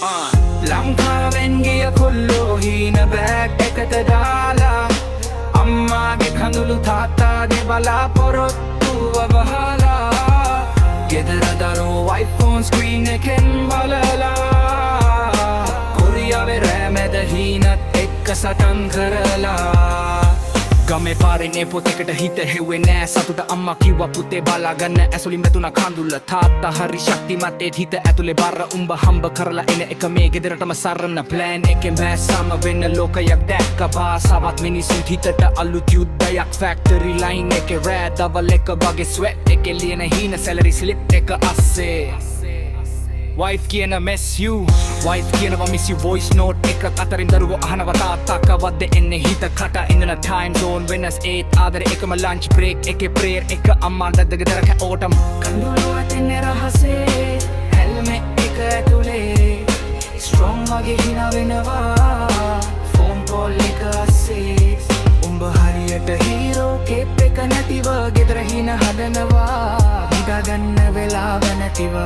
ලංකාවෙන් ගිය කොල්ලෝ හීන බෑග් එකට දාලා අම්මාගේ කඳුළු තාත්තාගේ බලාපොරොත්තුව වහලා ගෙදර දරුවෝ iPhone screen එකෙන් බලලා කොරියාවේ රෑ මැද හීනත් එක්ක සටන් කරලා ගමේ පාරේ පොතකට හිත හෙව්වේ නෑ සතුට අම්මා කිව්වා පුතේ බලා ගන්න ඇසුලින් වැතුණා කඳුල්ල තාත්තා හරි ශක්තිමත් ඒත් හිත ඇතුලේ බර උඹ හම්බ කරලා එන එක මේ ගෙදරටම සරන්න ප්ලෑන් එකෙන් බෑසම වෙන්න ලෝකයක් දැක්ක භාෂාවත් මිනිසුන්ට හිතට අලුත් යුද්ධයක් ෆැක්ටරි ලයින් එකේ රෑ දවල් එක වගේ ස්වෙට් එකේ ලියන හීන සැලරි ස්ලිප් එක අස්සේ Wife කියන miss you Wife කියනවා miss you voice note එක අතරින් දරුවෝ අහනවා තාත්තා කවද්ද එන්නේ හිත කට ඉඳන time zone වෙනස් 8 ආදර එකම lunch break එකේ prayer එක අම්මා නැද්ද ගෙදර කැෝටම් කඳුළු අතෙන්නේ රහසේ helmet එක ඇතුලේ strong වගේ හිනා වෙනවා phone call එක අස්සේ උඹ හරියට hero cape එක නැතිව ගෙදර හින හදනවා හිතා ගන්න වෙලාව නැතිව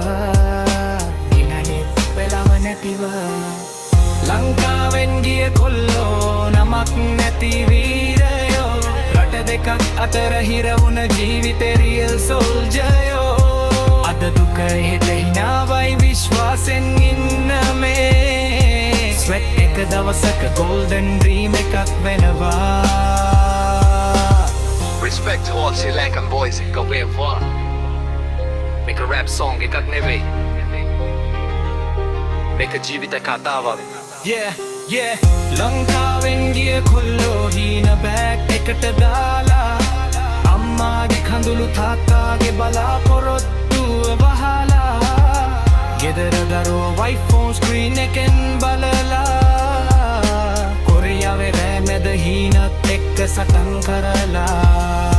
ලංකාවෙන් ගිය කොල්ලෝ නමක් නැති වීරයෝ රට දෙකක් අතර හිර වුණ ජීවිතේ රියල් සෝල්ජයෝ අද දුක හෙට හිනාවයි විශ්වාසෙන් ඉන්න මේ ස්වෙට් එක දවසක golden dream එකක් වෙනවා Respect to all Sri Lankan boys එක වේවා Make a rap song එකක් නෙවෙයි Make a ජීවිත කතාවක් Yeah ලංකාවෙන් ගිය කොල්ලෝ හීන බෑග් එකට දාලා අම්මාගේ කඳුළු තාත්තාගේ බලාපොරොත්තුව වහලා ගෙදර දරුවෝ iPhone screen එකෙන් බලලා කොරියාවේ රෑ මැද හීනත් එක්ක සටන් කරලා